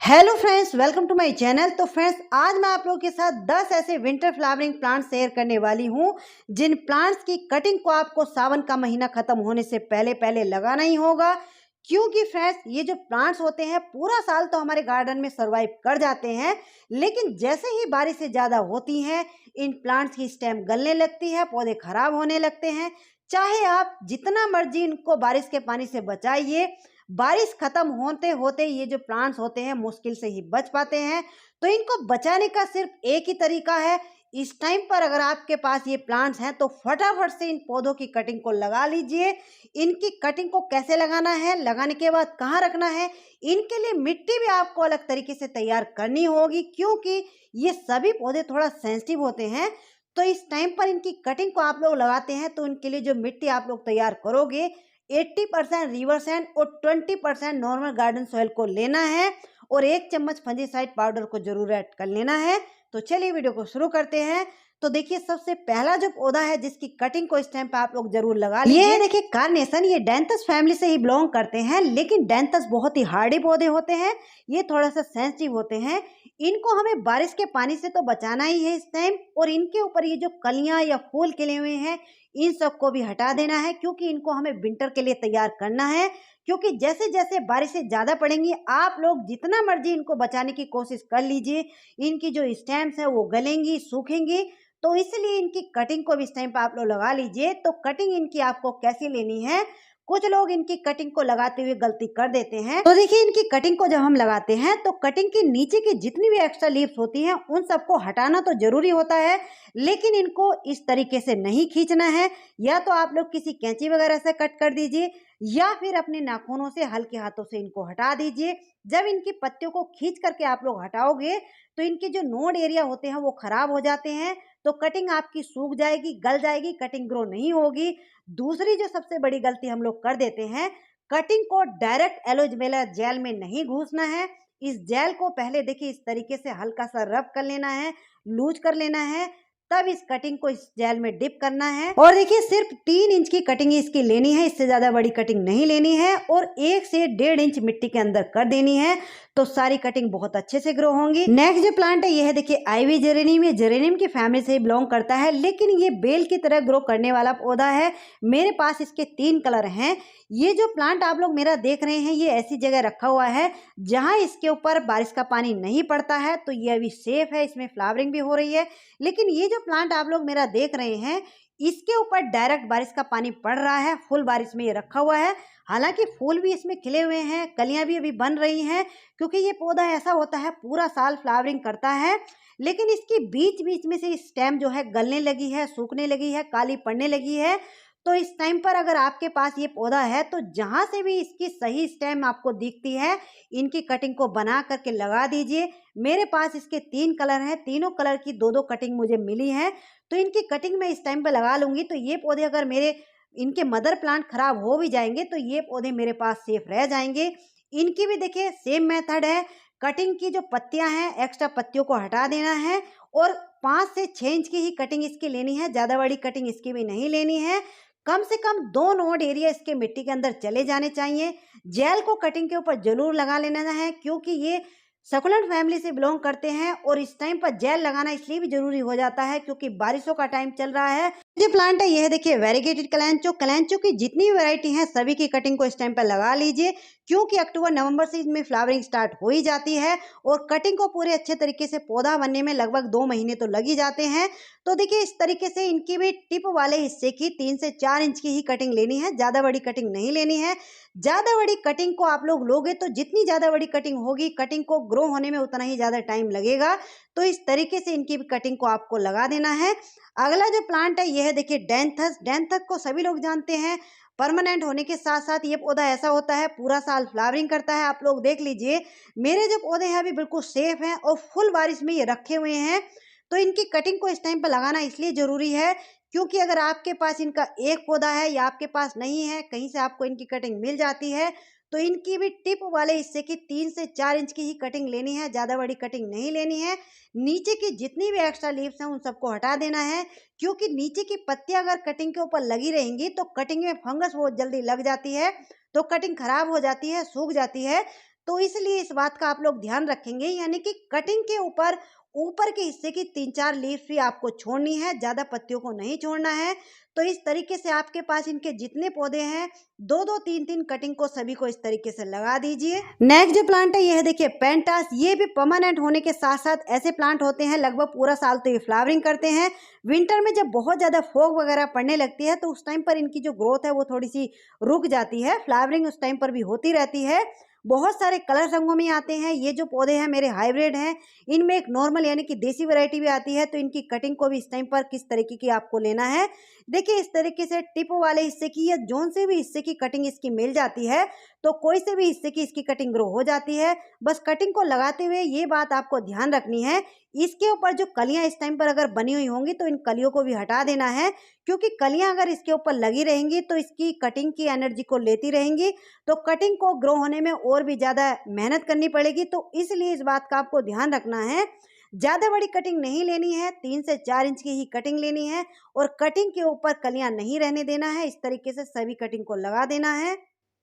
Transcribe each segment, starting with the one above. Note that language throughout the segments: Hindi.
Hello friends, welcome to my channel. तो फ्रेंड्स, आज मैं आप लोगों के साथ 10 ऐसे विंटर फ्लावरिंग प्लांट्स शेयर करने वाली हूं जिन प्लांट्स की कटिंग को आपको सावन का महीना खत्म होने से पहले पहले लगाना ही होगा। क्योंकि फ्रेंड्स, ये जो प्लांट्स होते हैं पूरा साल तो हमारे गार्डन में सरवाइव कर जाते हैं, लेकिन जैसे ही बारिशें ज़्यादा होती हैं इन प्लांट्स की स्टेम गलने लगती है, पौधे खराब होने लगते हैं। चाहे आप जितना मर्जी इनको बारिश के पानी से बचाइए, बारिश खत्म होते होते ये जो प्लांट्स होते हैं मुश्किल से ही बच पाते हैं। तो इनको बचाने का सिर्फ एक ही तरीका है। इस टाइम पर अगर आपके पास ये प्लांट्स हैं तो फटाफट से इन पौधों की कटिंग को लगा लीजिए। इनकी कटिंग को कैसे लगाना है, लगाने के बाद कहाँ रखना है, इनके लिए मिट्टी भी आपको अलग तरीके से तैयार करनी होगी, क्योंकि ये सभी पौधे थोड़ा सेंसिटिव होते हैं। तो इस टाइम पर इनकी कटिंग को आप लोग लगाते हैं तो इनके लिए जो मिट्टी आप लोग तैयार करोगे 80% रिवर सैंड और 20% नॉर्मल गार्डन सॉइल को लेना है और 1 चम्मच फंजीसाइड पाउडर को जरूर ऐड कर लेना है। तो चलिए वीडियो को शुरू करते हैं। तो देखिए, सबसे पहला जो पौधा है जिसकी कटिंग को इस टाइम पे आप लोग जरूर लगा लीजिए, ये देखिए कार्नेशन। ये डेंथस फैमिली से ही बिलोंग करते हैं, लेकिन डेंथस बहुत ही हार्डी पौधे होते हैं, ये थोड़ा सा सेंसिटिव होते हैं। इनको हमें बारिश के पानी से तो बचाना ही है इस टाइम, और इनके ऊपर ये जो कलियां या फूल खिले हुए हैं इन सबको भी हटा देना है, क्योंकि इनको हमें विंटर के लिए तैयार करना है। क्योंकि जैसे जैसे बारिशें ज़्यादा पड़ेंगी आप लोग जितना मर्जी इनको बचाने की कोशिश कर लीजिए, इनकी जो स्टेम्स है वो गलेंगी, सूखेंगी। तो इसलिए इनकी कटिंग को भी इस टाइम पर आप लोग लगा लीजिए। तो कटिंग इनकी आपको कैसी लेनी है, कुछ लोग इनकी कटिंग को लगाते हुए गलती कर देते हैं। तो देखिए, इनकी कटिंग को जब हम लगाते हैं तो कटिंग के नीचे की जितनी भी एक्स्ट्रा लीव्स होती हैं उन सबको हटाना तो जरूरी होता है, लेकिन इनको इस तरीके से नहीं खींचना है। या तो आप लोग किसी कैंची वगैरह से कट कर दीजिए या फिर अपने नाखूनों से हल्के हाथों से इनको हटा दीजिए। जब इनकी पत्तियों को खींच करके आप लोग हटाओगे तो इनके जो नोड एरिया होते हैं वो खराब हो जाते हैं, तो कटिंग आपकी सूख जाएगी, गल जाएगी, कटिंग ग्रो नहीं होगी। दूसरी जो सबसे बड़ी गलती हम लोग कर देते हैं, कटिंग को डायरेक्ट एलोवेरा जेल में नहीं घुसना है। इस जेल को पहले देखिए इस तरीके से हल्का सा रब कर लेना है, लूज कर लेना है, तब इस कटिंग को इस जेल में डिप करना है। और देखिए, सिर्फ 3 इंच की कटिंग इसकी लेनी है, इससे ज्यादा बड़ी कटिंग नहीं लेनी है, और 1 से 1.5 इंच मिट्टी के अंदर कर देनी है, तो सारी कटिंग बहुत अच्छे से ग्रो होंगी। नेक्स्ट जो प्लांट है ये है देखिए आईवी जेरेनियम। ये जेरेनियम की फैमिली से ही बिलोंग करता है, लेकिन ये बेल की तरह ग्रो करने वाला पौधा है। मेरे पास इसके 3 कलर हैं। ये जो प्लांट आप लोग मेरा देख रहे हैं ये ऐसी जगह रखा हुआ है जहां इसके ऊपर बारिश का पानी नहीं पड़ता है, तो ये अभी सेफ है, इसमें फ्लावरिंग भी हो रही है। लेकिन ये जो प्लांट आप लोग मेरा देख रहे हैं इसके ऊपर डायरेक्ट बारिश का पानी पड़ रहा है, फुल बारिश में ये रखा हुआ है। हालांकि फूल भी इसमें खिले हुए हैं, कलियां भी अभी बन रही हैं, क्योंकि ये पौधा ऐसा होता है पूरा साल फ्लावरिंग करता है। लेकिन इसकी बीच बीच में से स्टेम जो है गलने लगी है, सूखने लगी है, काली पड़ने लगी है। तो इस टाइम पर अगर आपके पास ये पौधा है तो जहां से भी इसकी सही स्टेम आपको दिखती है इनकी कटिंग को बना करके लगा दीजिए। मेरे पास इसके 3 कलर हैं, तीनों कलर की 2-2 कटिंग मुझे मिली है, तो इनकी कटिंग मैं इस टाइम पे लगा लूंगी। तो ये पौधे अगर मेरे इनके मदर प्लांट खराब हो भी जाएंगे तो ये पौधे मेरे पास सेफ रह जाएंगे। इनकी भी देखिए सेम मेथड है। कटिंग की जो पत्तियां हैं एक्स्ट्रा पत्तियों को हटा देना है, और 5 से 6 इंच की ही कटिंग इसकी लेनी है, ज्यादा बड़ी कटिंग इसकी भी नहीं लेनी है। कम से कम 2 नोड एरिया इसके मिट्टी के अंदर चले जाने चाहिए। जेल को कटिंग के ऊपर जरूर लगा लेना है, क्योंकि ये सकुलेंट फैमिली से बिलोंग करते हैं, और इस टाइम पर जेल लगाना इसलिए भी जरूरी हो जाता है क्योंकि बारिशों का टाइम चल रहा है। जो प्लांट है यह है देखिए वेरीगेटेड कलैंचो। कलैंचो की जितनी वैरायटी है सभी की कटिंग को इस टाइम पर लगा लीजिए, क्योंकि अक्टूबर नवंबर से इसमें फ्लावरिंग स्टार्ट हो ही जाती है, और कटिंग को पूरे अच्छे तरीके से पौधा बनने में लगभग 2 महीने तो लग ही जाते हैं। तो देखिए इस तरीके से इनकी भी टिप वाले हिस्से की 3 से 4 इंच की ही कटिंग लेनी है, ज्यादा बड़ी कटिंग नहीं लेनी है। ज्यादा बड़ी कटिंग को आप लोग लोगे तो जितनी ज्यादा बड़ी कटिंग होगी कटिंग को ग्रो होने में उतना ही ज्यादा टाइम लगेगा। तो इस तरीके से इनकी भी कटिंग को आपको लगा देना है। अगला जो प्लांट है यह है देखिए डेंथस। डेंथस को सभी लोग जानते हैं, परमानेंट होने के साथ साथ ये पौधा ऐसा होता है पूरा साल फ्लावरिंग करता है। आप लोग देख लीजिए मेरे जो पौधे हैं अभी बिल्कुल सेफ हैं और फुल बारिश में ये रखे हुए हैं। तो इनकी कटिंग को इस टाइम पर लगाना इसलिए जरूरी है क्योंकि अगर आपके पास इनका एक पौधा है या आपके पास नहीं है, कहीं से आपको इनकी कटिंग मिल जाती है, तो इनकी भी टिप वाले हिस्से की 3 से 4 इंच की ही कटिंग लेनी है, ज्यादा बड़ी कटिंग नहीं लेनी है। नीचे की जितनी भी एक्स्ट्रा लीव्स हैं उन सबको हटा देना है, क्योंकि नीचे की पत्तियां अगर कटिंग के ऊपर लगी रहेंगी तो कटिंग में फंगस बहुत जल्दी लग जाती है, तो कटिंग खराब हो जाती है, सूख जाती है। तो इसलिए इस बात का आप लोग ध्यान रखेंगे, यानी कि कटिंग के ऊपर ऊपर के हिस्से की 3-4 लीफ ही आपको छोड़नी है, ज़्यादा पत्तियों को नहीं छोड़ना है। तो इस तरीके से आपके पास इनके जितने पौधे हैं 2-2 3-3 कटिंग को सभी को इस तरीके से लगा दीजिए। नेक्स्ट जो प्लांट है ये है देखिए पेंटास। ये भी परमानेंट होने के साथ साथ ऐसे प्लांट होते हैं लगभग पूरा साल तो ये फ्लावरिंग करते हैं। विंटर में जब बहुत ज़्यादा फॉग वगैरह पड़ने लगती है तो उस टाइम पर इनकी जो ग्रोथ है वो थोड़ी सी रुक जाती है। फ्लावरिंग उस टाइम पर भी होती रहती है। बहुत सारे कलर रंगों में आते हैं। ये जो पौधे हैं मेरे हाइब्रिड हैं। इनमें एक नॉर्मल यानी कि देसी वैरायटी भी आती है। तो इनकी कटिंग को भी इस टाइम पर किस तरीके की आपको लेना है, देखिए इस तरीके से टिप वाले हिस्से की या जोन से भी हिस्से की कटिंग इसकी मिल जाती है तो कोई से भी हिस्से की इसकी कटिंग ग्रो हो जाती है। बस कटिंग को लगाते हुए ये बात आपको ध्यान रखनी है, इसके ऊपर जो कलियां इस टाइम पर अगर बनी हुई होंगी तो इन कलियों को भी हटा देना है, क्योंकि कलियां अगर इसके ऊपर लगी रहेंगी तो इसकी कटिंग की एनर्जी को लेती रहेंगी तो कटिंग को ग्रो होने में और भी ज़्यादा मेहनत करनी पड़ेगी। तो इसलिए इस बात का आपको ध्यान रखना है, ज़्यादा बड़ी कटिंग नहीं लेनी है, 3 से 4 इंच की ही कटिंग लेनी है और कटिंग के ऊपर कलियां नहीं रहने देना है। इस तरीके से सभी कटिंग को लगा देना है।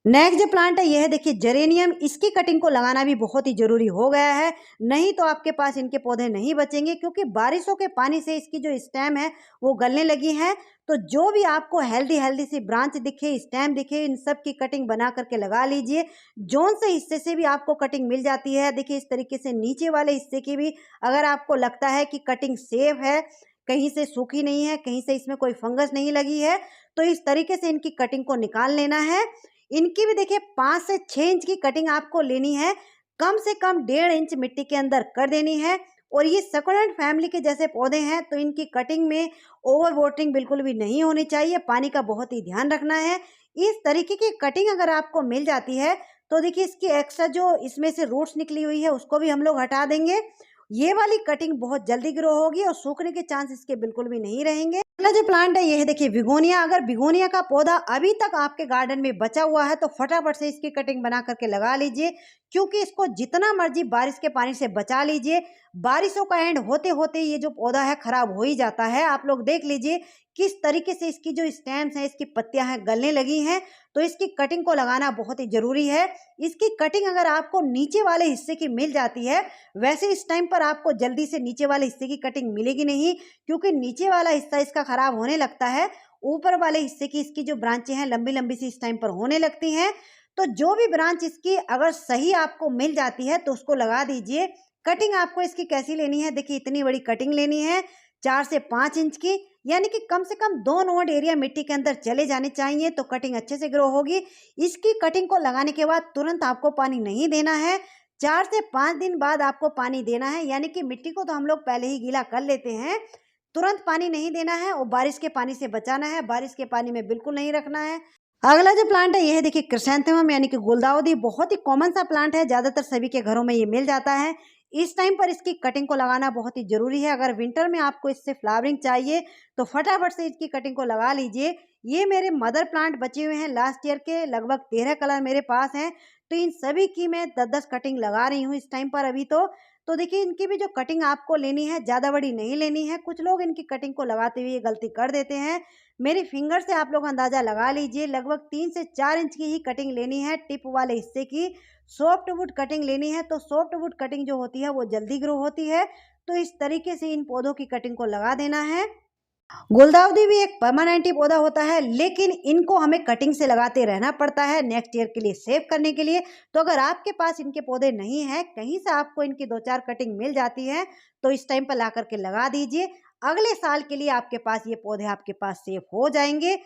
नेक्स्ट जो प्लांट है यह है देखिए जेरेनियम। इसकी कटिंग को लगाना भी बहुत ही जरूरी हो गया है, नहीं तो आपके पास इनके पौधे नहीं बचेंगे, क्योंकि बारिशों के पानी से इसकी जो स्टेम है वो गलने लगी है। तो जो भी आपको हेल्दी हेल्दी सी ब्रांच दिखे, स्टेम दिखे, इन सब की कटिंग बना करके लगा लीजिए। जोन से हिस्से से भी आपको कटिंग मिल जाती है। देखिए इस तरीके से नीचे वाले हिस्से की भी अगर आपको लगता है कि कटिंग सेफ है, कहीं से सूखी नहीं है, कहीं से इसमें कोई फंगस नहीं लगी है, तो इस तरीके से इनकी कटिंग को निकाल लेना है। इनकी भी देखिए 5 से 6 इंच की कटिंग आपको लेनी है, कम से कम 1.5 इंच मिट्टी के अंदर कर देनी है। और ये सकुलेंट फैमिली के जैसे पौधे हैं तो इनकी कटिंग में ओवर वाटरिंग बिल्कुल भी नहीं होनी चाहिए, पानी का बहुत ही ध्यान रखना है। इस तरीके की कटिंग अगर आपको मिल जाती है तो देखिए इसकी एक्स्ट्रा जो इसमें से रूट्स निकली हुई है उसको भी हम लोग हटा देंगे। ये वाली कटिंग बहुत जल्दी ग्रो होगी और सूखने के चांस इसके बिल्कुल भी नहीं रहेंगे। अगला जो प्लांट है ये है देखिए बिगोनिया। अगर बिगोनिया का पौधा अभी तक आपके गार्डन में बचा हुआ है तो फटाफट से इसकी कटिंग बना करके लगा लीजिए, क्योंकि इसको जितना मर्जी बारिश के पानी से बचा लीजिए, बारिशों का एंड होते होते ये जो पौधा है खराब हो ही जाता है। आप लोग देख लीजिए किस तरीके से इसकी जो स्टेम्स हैं, इसकी पत्तियां हैं, गलने लगी हैं। तो इसकी कटिंग को लगाना बहुत ही जरूरी है। इसकी कटिंग अगर आपको नीचे वाले हिस्से की मिल जाती है, वैसे इस टाइम पर आपको जल्दी से नीचे वाले हिस्से की कटिंग मिलेगी नहीं, क्योंकि नीचे वाला हिस्सा इसका खराब होने लगता है। ऊपर वाले हिस्से की इसकी जो ब्रांचें हैं लंबी लंबी सी इस टाइम पर होने लगती हैं। तो जो भी ब्रांच इसकी अगर सही आपको मिल जाती है तो उसको लगा दीजिए। कटिंग आपको इसकी कैसी लेनी है, देखिए इतनी बड़ी कटिंग लेनी है, 4 से 5 इंच की, यानी कि कम से कम 2 नोड एरिया मिट्टी के अंदर चले जाने चाहिए तो कटिंग अच्छे से ग्रो होगी। इसकी कटिंग को लगाने के बाद तुरंत आपको पानी नहीं देना है, 4 से 5 दिन बाद आपको पानी देना है। यानी कि मिट्टी को तो हम लोग पहले ही गीला कर लेते हैं, तुरंत पानी नहीं देना है और बारिश के पानी से बचाना है, बारिश के पानी में बिल्कुल नहीं रखना है। अगला जो प्लांट है ये है देखिए क्रिसैंथेमम, यानी कि गुलदाउदी। बहुत ही कॉमन सा प्लांट है, ज्यादातर सभी के घरों में ये मिल जाता है। इस टाइम पर इसकी कटिंग को लगाना बहुत ही जरूरी है। अगर विंटर में आपको इससे फ्लावरिंग चाहिए तो फटाफट से इसकी कटिंग को लगा लीजिए। ये मेरे मदर प्लांट बचे हुए हैं लास्ट ईयर के, लगभग 13 कलर मेरे पास हैं। तो इन सभी की मैं 10-10 कटिंग लगा रही हूँ इस टाइम पर अभी तो देखिए इनकी भी जो कटिंग आपको लेनी है ज़्यादा बड़ी नहीं लेनी है। कुछ लोग इनकी कटिंग को लगाते हुए ये गलती कर देते हैं। मेरी फिंगर से आप लोग अंदाज़ा लगा लीजिए, लगभग 3 से 4 इंच की ही कटिंग लेनी है, टिप वाले हिस्से की। सॉफ्ट वुड कटिंग लेनी है, तो सॉफ्ट वुड कटिंग जो होती है वो जल्दी ग्रो होती है। तो इस तरीके से इन पौधों की कटिंग को लगा देना है। गुलदाउदी भी एक परमानेंट ही पौधा होता है, लेकिन इनको हमें कटिंग से लगाते रहना पड़ता है नेक्स्ट ईयर के लिए सेव करने के लिए। तो अगर आपके पास इनके पौधे नहीं हैं, कहीं से आपको इनकी 2-4 कटिंग मिल जाती है तो इस टाइम पर ला करके लगा दीजिए। अगले साल के लिए आपके पास ये पौधे आपके पास सेव हो जाएंगे।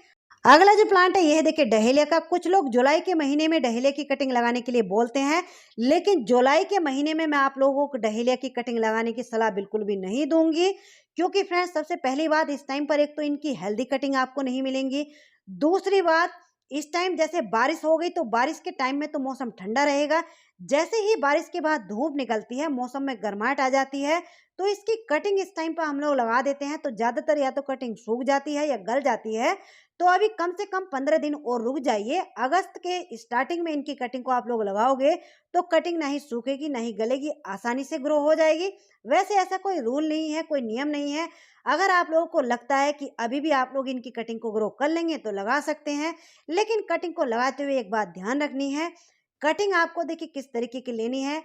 अगला जो प्लांट है ये है देखिए डहेलिया का। कुछ लोग जुलाई के महीने में डहेलिया की कटिंग लगाने के लिए बोलते हैं, लेकिन जुलाई के महीने में मैं आप लोगों को डहेलिया की कटिंग लगाने की सलाह बिल्कुल भी नहीं दूंगी, क्योंकि फ्रेंड्स सबसे पहली बात इस टाइम पर एक तो इनकी हेल्दी कटिंग आपको नहीं मिलेंगी। दूसरी बात, इस टाइम जैसे बारिश हो गई तो बारिश के टाइम में तो मौसम ठंडा रहेगा, जैसे ही बारिश के बाद धूप निकलती है मौसम में गर्माहट आ जाती है। तो इसकी कटिंग इस टाइम पर हम लोग लगा देते हैं तो ज़्यादातर या तो कटिंग सूख जाती है या गल जाती है। तो अभी कम से कम 15 दिन और रुक जाइए। अगस्त के स्टार्टिंग में इनकी कटिंग को आप लोग लगाओगे तो कटिंग ना ही सूखेगी ना ही गलेगी, आसानी से ग्रो हो जाएगी। वैसे ऐसा कोई रूल नहीं है, कोई नियम नहीं है। अगर आप लोगों को लगता है कि अभी भी आप लोग इनकी कटिंग को ग्रो कर लेंगे तो लगा सकते हैं, लेकिन कटिंग को लगाते हुए एक बात ध्यान रखनी है, कटिंग आपको देखिए किस तरीके की लेनी है।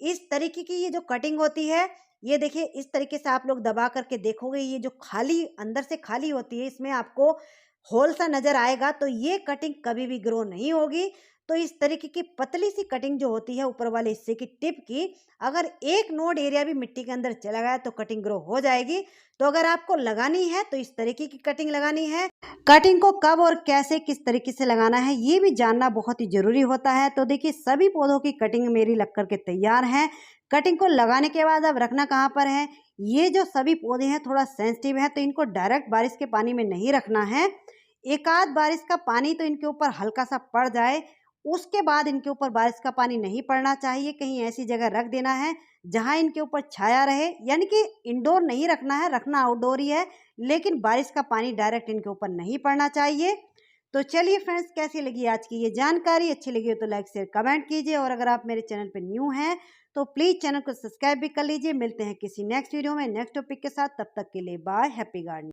इस तरीके की ये जो कटिंग होती है, ये देखिए इस तरीके से आप लोग दबा करके देखोगे, ये जो खाली अंदर से खाली होती है, इसमें आपको होल सा नजर आएगा, तो ये कटिंग कभी भी ग्रो नहीं होगी। तो इस तरीके की पतली सी कटिंग जो होती है ऊपर वाले हिस्से की टिप की, अगर एक नोड एरिया भी मिट्टी के अंदर चला गया तो कटिंग ग्रो हो जाएगी। तो अगर आपको लगानी है तो इस तरीके की कटिंग लगानी है। कटिंग को कब और कैसे किस तरीके से लगाना है ये भी जानना बहुत ही जरूरी होता है। तो देखिए सभी पौधों की कटिंग मेरी लग करके तैयार है। कटिंग को लगाने के बाद अब रखना कहाँ पर है, ये जो सभी पौधे हैं थोड़ा सेंसिटिव है, तो इनको डायरेक्ट बारिश के पानी में नहीं रखना है। एक आध बारिश का पानी तो इनके ऊपर हल्का सा पड़ जाए, उसके बाद इनके ऊपर बारिश का पानी नहीं पड़ना चाहिए। कहीं ऐसी जगह रख देना है जहां इनके ऊपर छाया रहे, यानी कि इंडोर नहीं रखना है, रखना आउटडोर ही है, लेकिन बारिश का पानी डायरेक्ट इनके ऊपर नहीं पड़ना चाहिए। तो चलिए फ्रेंड्स, कैसी लगी आज की ये जानकारी? अच्छी लगी हो तो लाइक शेयर कमेंट कीजिए, और अगर आप मेरे चैनल पर न्यू हैं तो प्लीज चैनल को सब्सक्राइब भी कर लीजिए। मिलते हैं किसी नेक्स्ट वीडियो में नेक्स्ट टॉपिक के साथ, तब तक के लिए बाय, हैप्पी गार्डनिंग।